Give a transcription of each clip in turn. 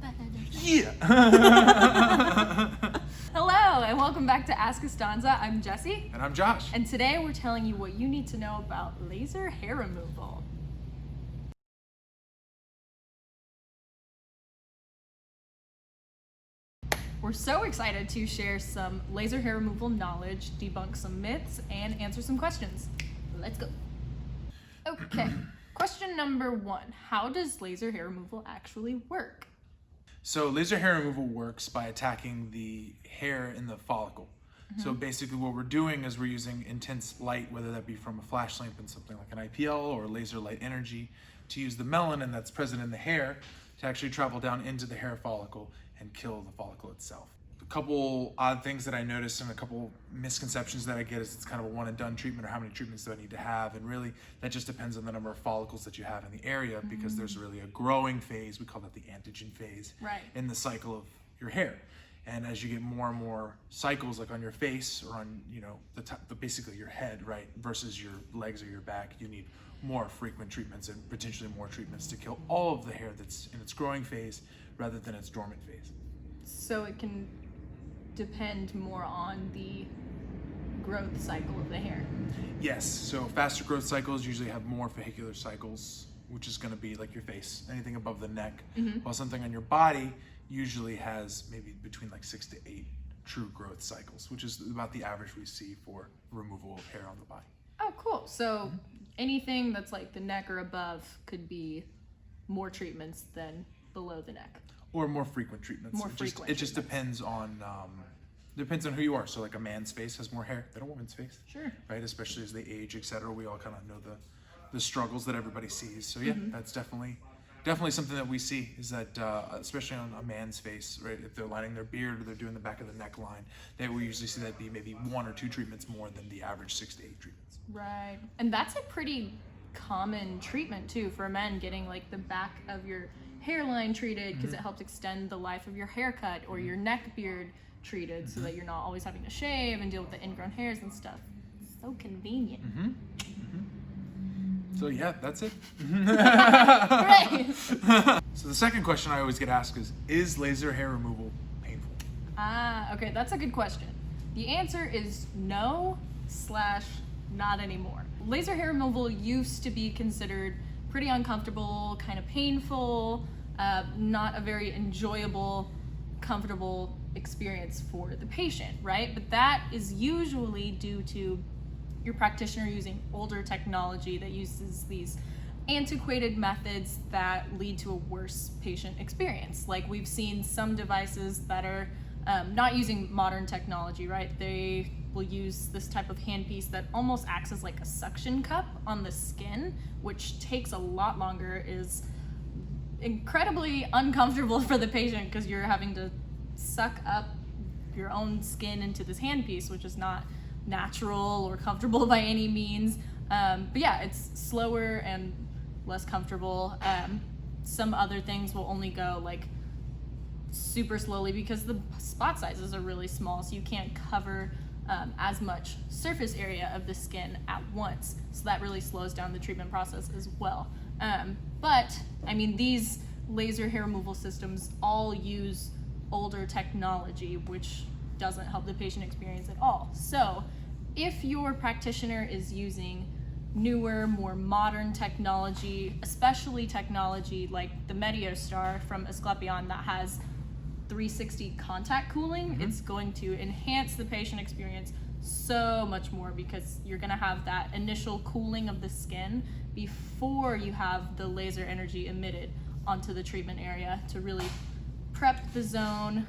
bed. Yeah. Hello, and welcome back to Ask Astanza. I'm Jessie. And I'm Josh. And today we're telling you what you need to know about laser hair removal. We're so excited to share some laser hair removal knowledge, debunk some myths, and answer some questions. Let's go. Okay, question number 1. How does laser hair removal actually work? So laser hair removal works by attacking the hair in the follicle. So basically what we're doing is we're using intense light, whether that be from a flash lamp and something like an IPL or laser light energy, to use the melanin that's present in the hair to actually travel down into the hair follicle and kill the follicle itself. A couple odd things that I noticed and a couple misconceptions that I get is it's kind of a one and done treatment, or how many treatments do I need to have, and really that just depends on the number of follicles that you have in the area, because there's really a growing phase, we call that the antigen phase, in the cycle of your hair. And as you get more and more cycles, like on your face or on, you know, basically your head, right, versus your legs or your back, you need more frequent treatments and potentially more treatments to kill all of the hair that's in its growing phase rather than its dormant phase. So it can depend more on the growth cycle of the hair. Yes, so faster growth cycles usually have more follicular cycles, which is going to be like your face, anything above the neck, while something on your body usually has maybe between like 6 to 8 true growth cycles, which is about the average we see for removal of hair on the body. Oh, cool. So anything that's like the neck or above could be more treatments than below the neck. Or more frequent treatments. It just depends on who you are. So like a man's face has more hair than a woman's face. Sure. Right, especially as they age, etc. We all kind of know the struggles that everybody sees. So yeah, that's definitely something that we see, is that especially on a man's face, right? If they're lining their beard or they're doing the back of the neckline, they will usually see that be maybe 1 or 2 treatments more than the average 6 to 8 treatments. Right, and that's a pretty common treatment too for men, getting like the back of your hairline treated because it helps extend the life of your haircut, or your neck beard treated so that you're not always having to shave and deal with the ingrown hairs and stuff. It's so convenient. So yeah, that's it. Right. So the second question I always get asked is laser hair removal painful? Okay, that's a good question. The answer is no/not anymore. Laser hair removal used to be considered pretty uncomfortable, kind of painful, not a very enjoyable, comfortable experience for the patient, right? But that is usually due to your practitioner using older technology that uses these antiquated methods that lead to a worse patient experience. Like we've seen some devices that are not using modern technology, right? They will use this type of handpiece that almost acts as like a suction cup on the skin, which takes a lot longer, is incredibly uncomfortable for the patient because you're having to suck up your own skin into this handpiece, which is not natural or comfortable by any means. But yeah, it's slower and less comfortable. Some other things will only go like super slowly because the spot sizes are really small, so you can't cover as much surface area of the skin at once. So that really slows down the treatment process as well. But I mean, these laser hair removal systems all use older technology, which doesn't help the patient experience at all. So if your practitioner is using newer, more modern technology, especially technology like the MeDioStar from Asclepion that has 360 contact cooling, it's going to enhance the patient experience so much more, because you're going to have that initial cooling of the skin before you have the laser energy emitted onto the treatment area to really prep the zone,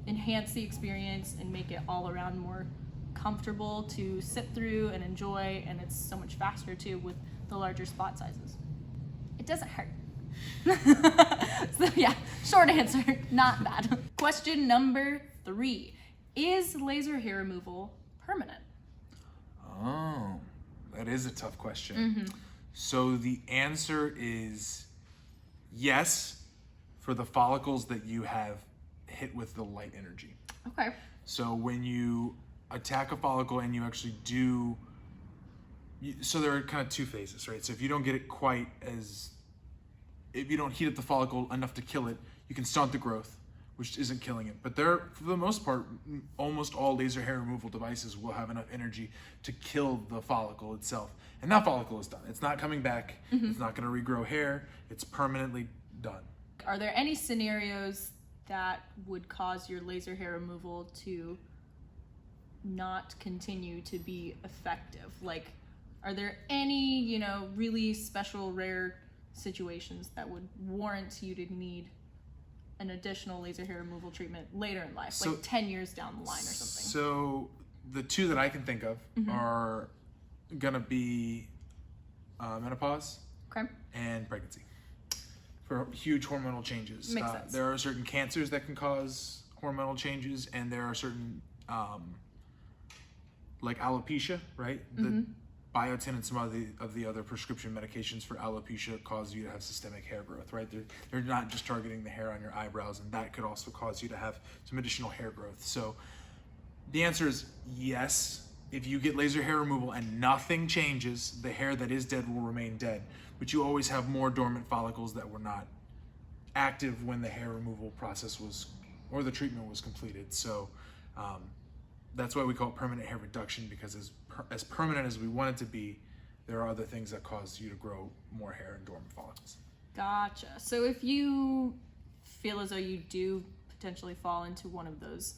enhance the experience, and make it all around more comfortable to sit through and enjoy. And it's so much faster too with the larger spot sizes. It doesn't hurt. So yeah, short answer, not bad. Question number 3. Is laser hair removal permanent? Oh, that is a tough question. So the answer is yes, for the follicles that you have hit with the light energy. Okay. So when you attack a follicle and you actually do, so there are kind of 2 phases, right? So if you don't get it quite as if you don't heat up the follicle enough to kill it, you can stunt the growth, which isn't killing it. But for the most part, almost all laser hair removal devices will have enough energy to kill the follicle itself. And that follicle is done. It's not coming back. It's not going to regrow hair. It's permanently done. Are there any scenarios that would cause your laser hair removal to not continue to be effective? Like, are there any, you know, really special, rare situations that would warrant you to need an additional laser hair removal treatment later in life, like 10 years down the line or something? So the two that I can think of are gonna be menopause and pregnancy for huge hormonal changes. Makes sense. There are certain cancers that can cause hormonal changes, and there are certain like alopecia, right? The biotin and some of the other prescription medications for alopecia cause you to have systemic hair growth, right? They're not just targeting the hair on your eyebrows, and that could also cause you to have some additional hair growth. So the answer is yes. If you get laser hair removal and nothing changes, the hair that is dead will remain dead, but you always have more dormant follicles that were not active when the hair removal process was, or the treatment was completed. So that's why we call it permanent hair reduction, because as permanent as we want it to be, there are other things that cause you to grow more hair in dormant follicles. Gotcha. So if you feel as though you do potentially fall into one of those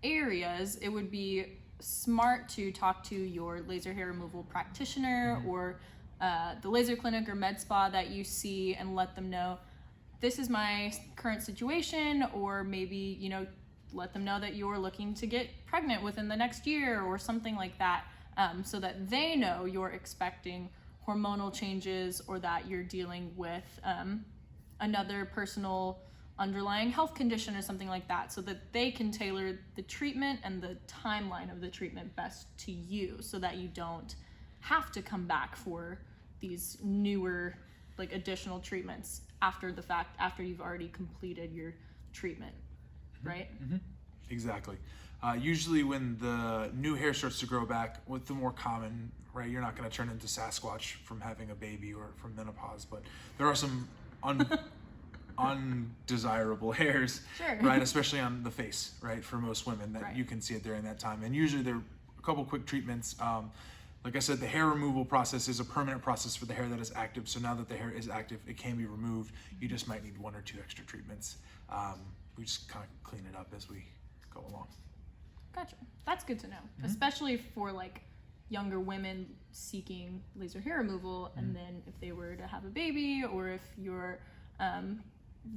areas, it would be smart to talk to your laser hair removal practitioner or the laser clinic or med spa that you see, and let them know, this is my current situation, or maybe, you know, let them know that you're looking to get pregnant within the next year or something like that, so that they know you're expecting hormonal changes, or that you're dealing with another personal underlying health condition or something like that, so that they can tailor the treatment and the timeline of the treatment best to you, so that you don't have to come back for these newer, like, additional treatments after the fact, after you've already completed your treatment, right? Exactly. Usually when the new hair starts to grow back, with the more common, right, you're not going to turn into Sasquatch from having a baby or from menopause, but there are some undesirable hairs, right, especially on the face, right, for most women, that you can see it during that time. And usually there are a couple quick treatments. Like I said, the hair removal process is a permanent process for the hair that is active. So now that the hair is active, it can be removed. You just might need 1 or 2 extra treatments. We just kind of clean it up as we go along. Gotcha. That's good to know, especially for, like, younger women seeking laser hair removal, and then if they were to have a baby, or if you're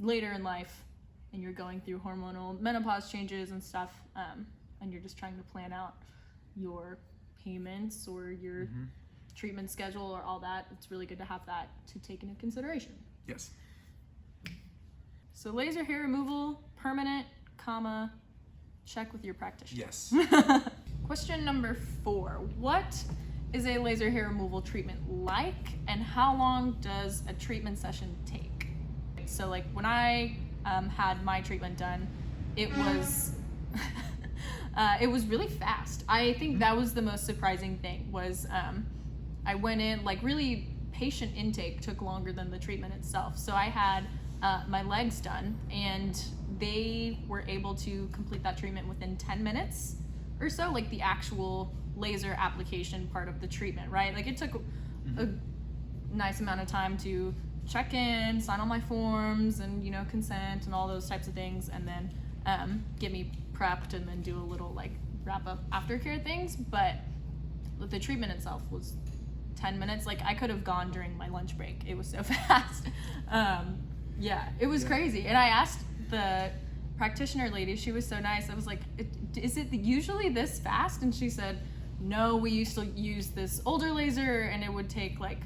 later in life and you're going through hormonal menopause changes and stuff, and you're just trying to plan out your payments or your treatment schedule or all that, it's really good to have that to take into consideration. Yes. So laser hair removal, permanent, check with your practitioner. Yes. Question number 4. What is a laser hair removal treatment like, and how long does a treatment session take? So, like, when I had my treatment done, it was it was really fast. I think that was the most surprising thing, was I went in, like, really patient intake took longer than the treatment itself. So I had my legs done, and they were able to complete that treatment within 10 minutes or so, like the actual laser application part of the treatment, right? Like, it took a nice amount of time to check in, sign all my forms, and, you know, consent and all those types of things, and then get me prepped, and then do a little, like, wrap up aftercare things. But the treatment itself was 10 minutes. Like, I could have gone during my lunch break. It was so fast. Yeah, it was crazy. And I asked the practitioner lady, she was so nice. I was like, is it usually this fast? And she said, no, we used to use this older laser, and it would take like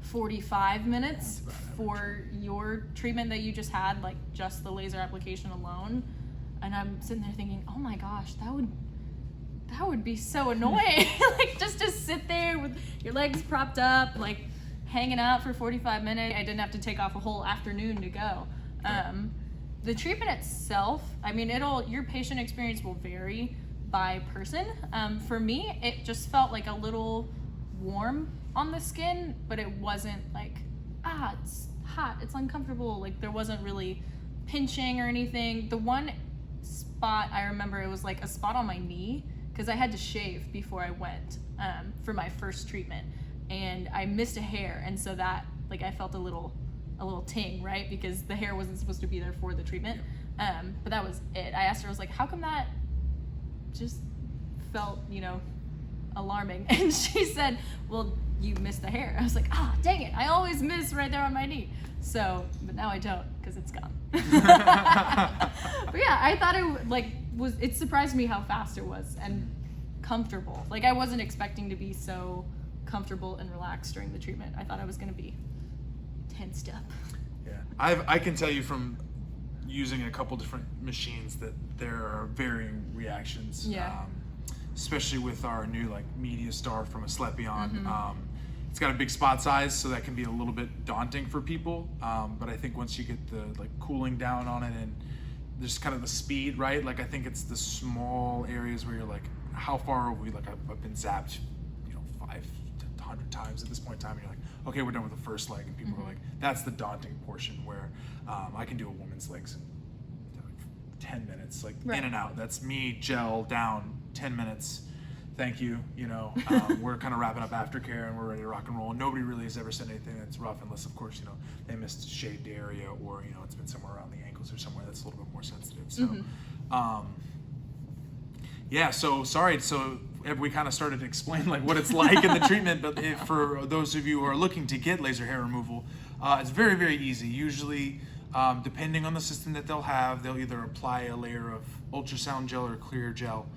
45 minutes for your treatment that you just had, like just the laser application alone. And I'm sitting there thinking, oh my gosh, that would be so annoying. Like, just to sit there with your legs propped up, like hanging out for 45 minutes. I didn't have to take off a whole afternoon to go. The treatment itself, I mean, your patient experience will vary by person. For me, it just felt like a little warm on the skin, but it wasn't like, it's hot, it's uncomfortable. Like there wasn't really pinching or anything. The one spot I remember, it was like a spot on my knee because I had to shave before I went for my first treatment, and I missed a hair, and so that like I felt a little ting, right? Because the hair wasn't supposed to be there for the treatment. But that was it. I asked her, I was like, how come that just felt, alarming? And she said, well, you missed the hair. I was like, dang it, I always miss right there on my knee. So, but now I don't because it's gone. But yeah, I thought it surprised me how fast it was and comfortable. Like I wasn't expecting to be so comfortable and relaxed during the treatment. I thought I was going to be tensed up. Yeah, I can tell you from using a couple different machines that there are varying reactions. Yeah. Especially with our new like MeDioStar from Asclepion. It's got a big spot size, so that can be a little bit daunting for people. But I think once you get the like cooling down on it and just kind of the speed, right? Like I think it's the small areas where you're like, how far are we? Like I've been zapped, 5 to 100 times at this point in time. And you're like, okay, we're done with the first leg, and people are like, that's the daunting portion where I can do a woman's legs in 10 minutes, like in and out. That's me, gel down, 10 minutes. Thank you. We're kind of wrapping up aftercare and we're ready to rock and roll. Nobody really has ever said anything that's rough, unless of course, they missed a shaved area or, it's been somewhere around the ankles or somewhere that's a little bit more sensitive. So, yeah, so sorry. So we kind of started to explain like what it's like in the treatment, but for those of you who are looking to get laser hair removal, it's very, very easy. Usually, depending on the system that they'll have, they'll either apply a layer of ultrasound gel or clear gel,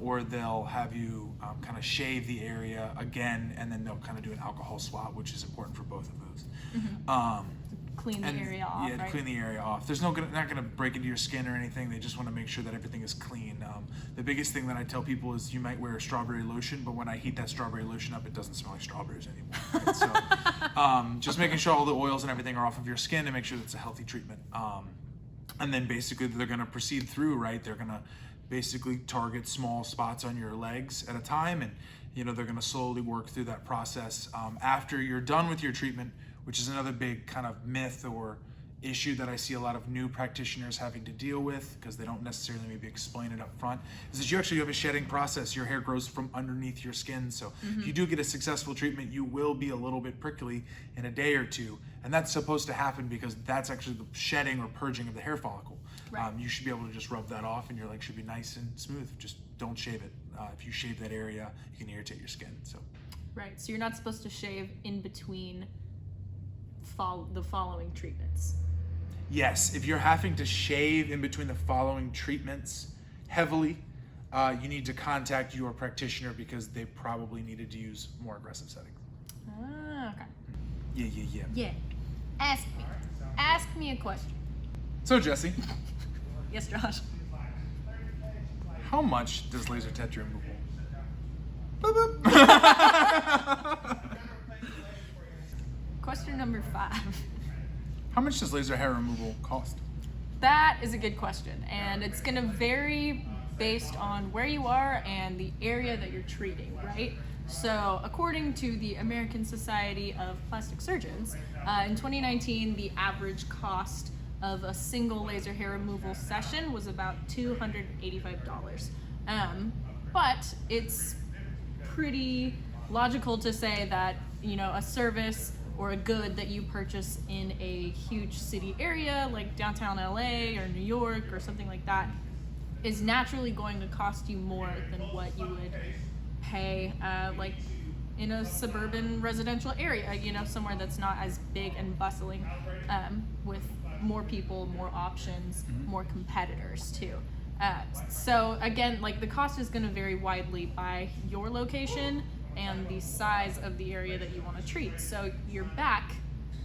or they'll have you kind of shave the area again, and then they'll kind of do an alcohol swab, which is important for both of those. Clean the area off, yeah, right? Clean the area off. There's not gonna break into your skin or anything. They just want to make sure that everything is clean. The biggest thing that I tell people is you might wear strawberry lotion, but when I heat that strawberry lotion up, it doesn't smell like strawberries anymore. Right? So just making sure all the oils and everything are off of your skin and make sure that's a healthy treatment. And then basically they're gonna proceed through, right? They're gonna basically target small spots on your legs at a time, and they're gonna slowly work through that process. After you're done with your treatment, which is another big kind of myth or issue that I see a lot of new practitioners having to deal with because they don't necessarily maybe explain it up front, is that you actually have a shedding process. Your hair grows from underneath your skin. So if you do get a successful treatment, you will be a little bit prickly in a day or two. And that's supposed to happen because that's actually the shedding or purging of the hair follicle. Right. You should be able to just rub that off and your leg should be nice and smooth. Just don't shave it. If you shave that area, you can irritate your skin. So. Right, so you're not supposed to shave in between the following treatments. Yes, if you're having to shave in between the following treatments heavily, you need to contact your practitioner because they probably needed to use more aggressive settings. Okay. Yeah. Ask me a question. So Jessie. Yes, Josh. How much does laser tattoo removal? Boop, boop. Question number 5. How much does laser hair removal cost? That is a good question, and it's going to vary based on where you are and the area that you're treating, right? So according to the American Society of Plastic Surgeons, in 2019, the average cost of a single laser hair removal session was about $285. But it's pretty logical to say that, a service or a good that you purchase in a huge city area like downtown LA or New York or something like that is naturally going to cost you more than what you would pay like in a suburban residential area, somewhere that's not as big and bustling, with more people, more options, more competitors too. So again, like the cost is going to vary widely by your location and the size of the area that you want to treat. So your back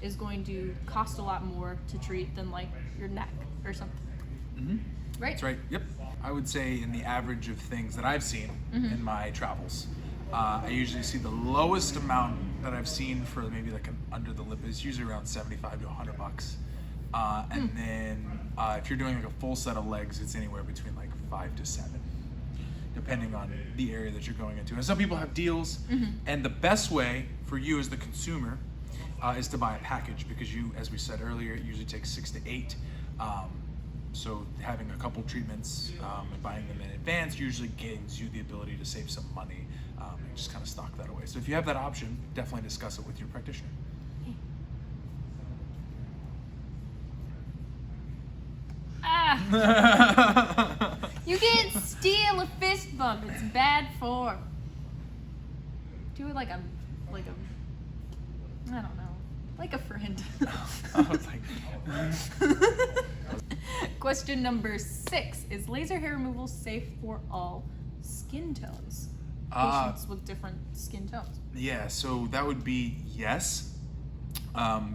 is going to cost a lot more to treat than like your neck or something. Right? That's right. Yep. I would say in the average of things that I've seen in my travels, I usually see the lowest amount that I've seen for maybe like an under the lip is usually around $75 to $100. And then if you're doing like a full set of legs, it's anywhere between like 5 to 7. Depending on the area that you're going into. And some people have deals, and the best way for you as the consumer is to buy a package, because you, as we said earlier, it usually takes 6 to 8. So having a couple treatments and buying them in advance usually gains you the ability to save some money and just kind of stock that away. So if you have that option, definitely discuss it with your practitioner. You can't steal a fist bump. It's bad form. Do it like a, I don't know, like a friend. Question number 6: is laser hair removal safe for all skin tones? Patients with different skin tones. Yeah, so that would be yes.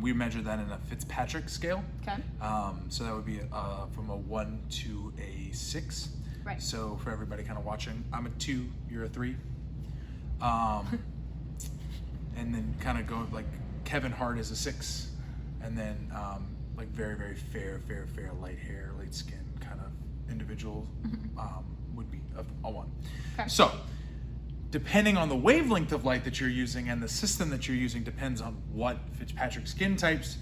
We measure that in a Fitzpatrick scale. Okay. So that would be from a 1 to a 6. Right. So for everybody kind of watching, I'm a 2, you're a 3. And then kind of go like Kevin Hart is a 6, and then like very, very fair, light hair, light skin kind of individual would be a 1. Okay. So depending on the wavelength of light that you're using and the system that you're using depends on what Fitzpatrick skin types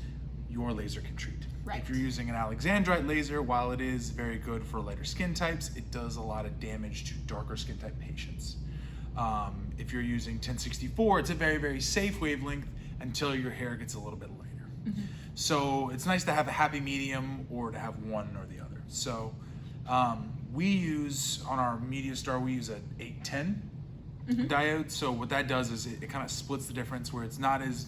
your laser can treat. Right. If you're using an Alexandrite laser, while it is very good for lighter skin types, it does a lot of damage to darker skin type patients. If you're using 1064, it's a very, very safe wavelength until your hair gets a little bit lighter. So it's nice to have a happy medium or to have one or the other. So we use, on our MeDioStar, we use an 810 diode. So what that does is it kind of splits the difference, where it's not as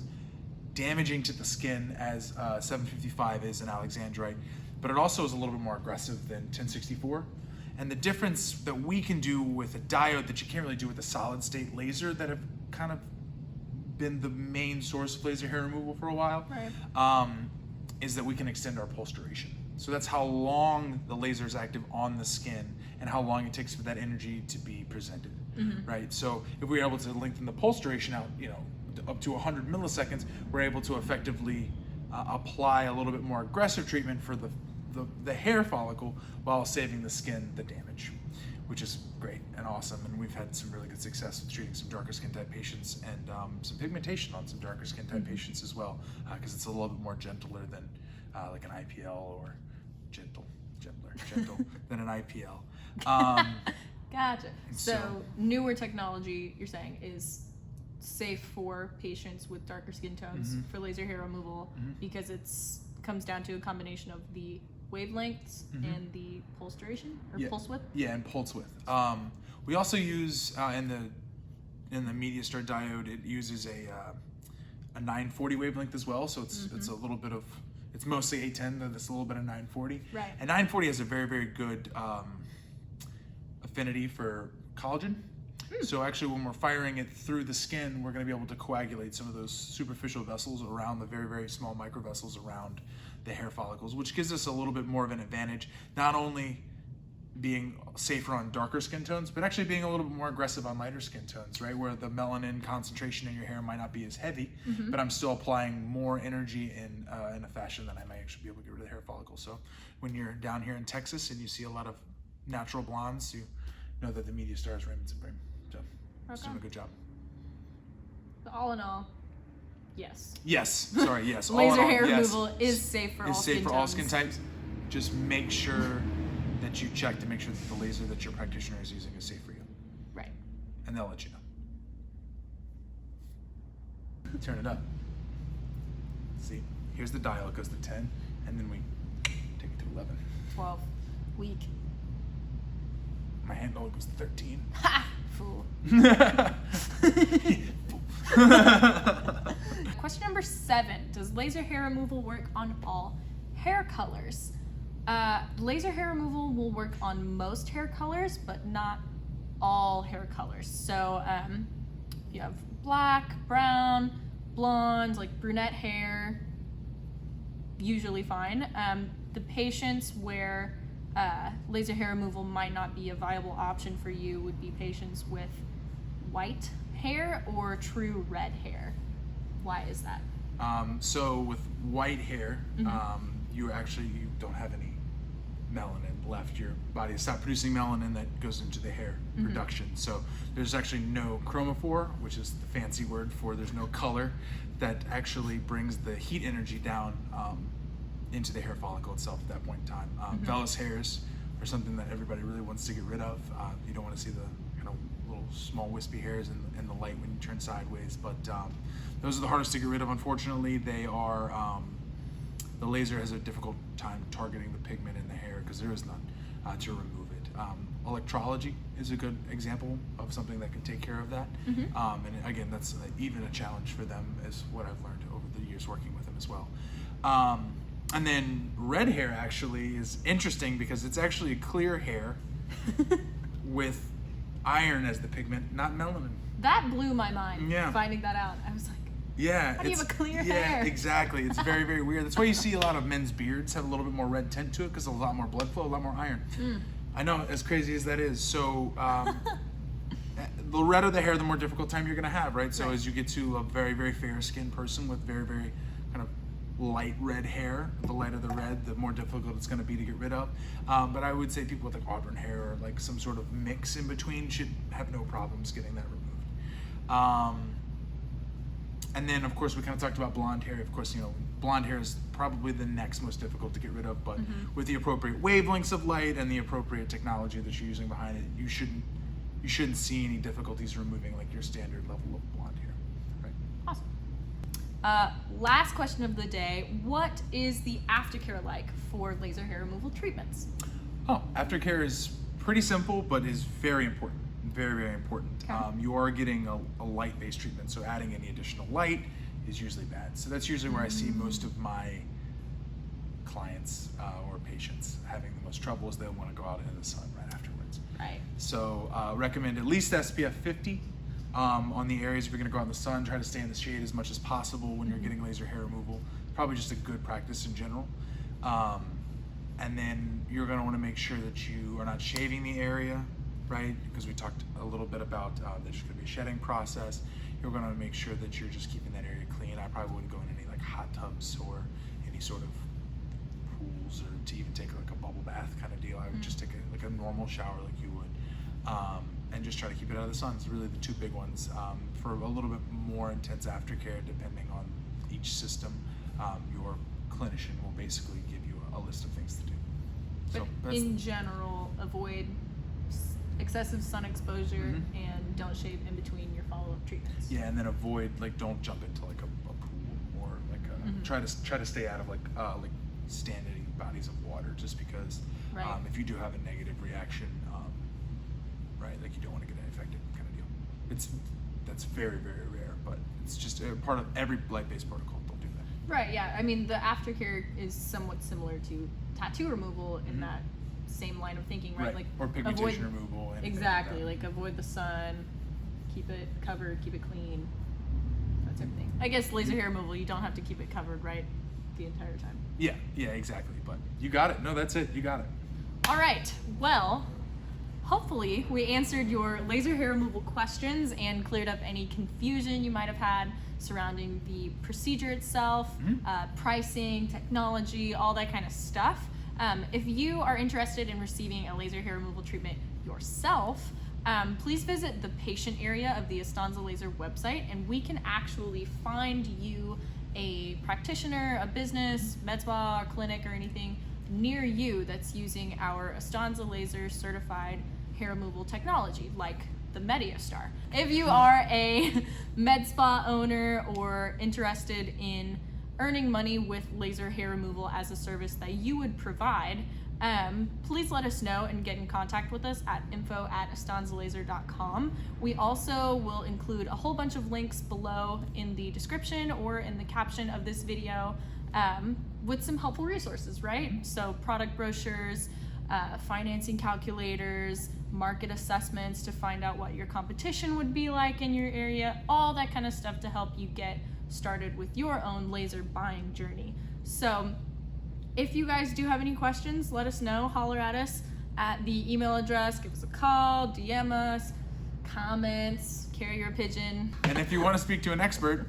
damaging to the skin as 755 is in Alexandrite, but it also is a little bit more aggressive than 1064. And the difference that we can do with a diode that you can't really do with a solid state laser that have kind of been the main source of laser hair removal for a while, is that we can extend our pulse duration. So that's how long the laser is active on the skin and how long it takes for that energy to be presented, right? So if we're able to lengthen the pulse duration out, up to 100 milliseconds, we're able to effectively apply a little bit more aggressive treatment for the hair follicle while saving the skin the damage, which is great and awesome. And we've had some really good success with treating some darker skin type patients and some pigmentation on some darker skin type patients as well, because it's a little bit more gentler than like an IPL, or gentler than an IPL. Gotcha. So newer technology, you're saying, is safe for patients with darker skin tones for laser hair removal because it's comes down to a combination of the wavelengths and the pulse duration or pulse width. Yeah, and pulse width. We also use in the MeDioStar diode, it uses a 940 wavelength as well. So it's a little bit of, it's mostly 810, but it's a little bit of 940. Right. And 940 has a very, very good affinity for collagen. So actually, when we're firing it through the skin, we're going to be able to coagulate some of those superficial vessels around the very, very small microvessels around the hair follicles, which gives us a little bit more of an advantage, not only being safer on darker skin tones, but actually being a little bit more aggressive on lighter skin tones, right? Where the melanin concentration in your hair might not be as heavy, but I'm still applying more energy in a fashion that I might actually be able to get rid of the hair follicle. So when you're down here in Texas and you see a lot of natural blondes, you know that the MeDioStar is Raymond Supreme. So it's doing a good job. But all in all, yes. Yes. Sorry. Yes. Laser hair removal is safe for all skin safe for tones. all skin types. Just make sure that you check to make sure that the laser that your practitioner is using is safe for you. Right. And they'll let you know. Turn it up. See, here's the dial. It goes to 10, and then we take it to 11. 12. Weak. My hand only goes to 13. Ha! Fool. Question number 7. Does laser hair removal work on all hair colors? Laser hair removal will work on most hair colors, but not all hair colors. So you have black, brown, blonde, like brunette hair, usually fine. The patients where laser hair removal might not be a viable option for you would be patients with white hair or true red hair. Why is that? So with white hair, you don't have any melanin left. Your body has stopped producing melanin that goes into the hair production. So there's actually no chromophore, which is the fancy word for there's no color that actually brings the heat energy down into the hair follicle itself at that point in time. Vellus hairs are something that everybody really wants to get rid of. You don't want to see the kind of little small wispy hairs in the light when you turn sideways, but those are the hardest to get rid of. Unfortunately, they are, the laser has a difficult time targeting the pigment in the hair because there is none to remove it. Electrology is a good example of something that can take care of that. And again, that's even a challenge for them, is what I've learned over the years working with them as well. And then red hair actually is interesting because it's actually clear hair with iron as the pigment, not melanin. That blew my mind, finding that out. I was like, yeah, how do you have a clear hair? Yeah, exactly. It's very, very weird. That's why you see a lot of men's beards have a little bit more red tint to it, because a lot more blood flow, a lot more iron. I know, as crazy as that is. So the redder the hair, the more difficult time you're going to have, right? So as you get to a very, very fair-skinned person with very, very kind of light red hair, the lighter the red, the more difficult it's going to be to get rid of. But I would say people with like auburn hair or like some sort of mix in between should have no problems getting that removed. And then of course we kind of talked about blonde hair. Of course, you know, blonde hair is probably the next most difficult to get rid of, but with the appropriate wavelengths of light and the appropriate technology that you're using behind it, you shouldn't see any difficulties removing like your standard level of blonde hair. Right? Awesome. Last question of the day: what is the aftercare like for laser hair removal treatments? Oh, aftercare is pretty simple, but is very important. Very, very important. Okay. You are getting a light-based treatment, so adding any additional light is usually bad. So that's usually where I see most of my clients or patients having the most trouble, is they'll want to go out in the sun right afterwards. Right. So recommend at least SPF 50 on the areas if you're going to go out in the sun. Try to stay in the shade as much as possible when you're getting laser hair removal. Probably just a good practice in general. And then you're going to want to make sure that you are not shaving the area, right? Because we talked a little bit about there's going to be a shedding process. You're going to make sure that you're just keeping that area clean. I probably wouldn't go in any like hot tubs or any sort of pools, or to even take like a bubble bath kind of deal. I would just take a normal shower like you would, and just try to keep it out of the sun. It's really the two big ones. For a little bit more intense aftercare, depending on each system, your clinician will basically give you a list of things to do. But in general, avoid excessive sun exposure and don't shave in between your follow-up treatments. Yeah, and then avoid, like, don't jump into like a pool, or like try to stay out of like standing bodies of water, just because if you do have a negative reaction, right, like you don't want to get infected kind of deal. That's very, very rare, but it's just a part of every light-based protocol. Don't do that. Right. Yeah. I mean, the aftercare is somewhat similar to tattoo removal in that same line of thinking, right? Like, or pigmentation removal. Exactly. Like avoid the sun, keep it covered, keep it clean. That's everything. I guess laser hair removal, you don't have to keep it covered, right, the entire time. Yeah, exactly. But you got it. No, that's it. You got it. All right. Well, hopefully we answered your laser hair removal questions and cleared up any confusion you might have had surrounding the procedure itself, pricing, technology, all that kind of stuff. If you are interested in receiving a laser hair removal treatment yourself, please visit the patient area of the Astanza Laser website, and we can actually find you a practitioner, a business, med spa, or clinic, or anything near you that's using our Astanza Laser certified hair removal technology, like the MeDioStar. If you are a med spa owner or interested in earning money with laser hair removal as a service that you would provide, please let us know and get in contact with us at info@astanzalaser.com. We also will include a whole bunch of links below in the description or in the caption of this video with some helpful resources, right? So product brochures, financing calculators, market assessments to find out what your competition would be like in your area, all that kind of stuff to help you get started with your own laser buying journey. So if you guys do have any questions, let us know, holler at us at the email address, give us a call, DM us, comments, carrier pigeon. And if you want to speak to an expert,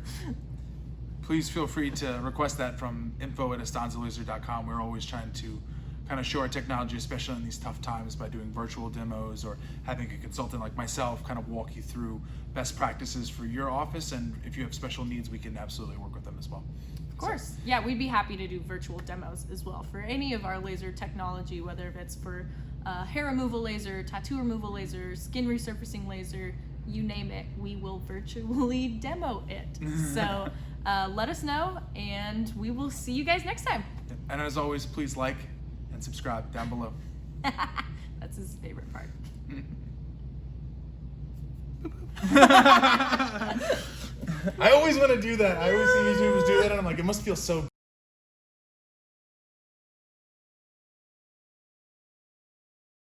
please feel free to request that from info@astanzalaser.com. We're always trying to kind of show our technology, especially in these tough times, by doing virtual demos or having a consultant like myself kind of walk you through best practices for your office. And if you have special needs, we can absolutely work with them as well. Of course. Yeah, we'd be happy to do virtual demos as well for any of our laser technology, whether it's for hair removal laser, tattoo removal laser, skin resurfacing laser, you name it, we will virtually demo it. So let us know, and we will see you guys next time. And as always, please like and subscribe down below. That's his favorite part. I always want to do that. I always see YouTubers do that, and I'm like, it must feel so good.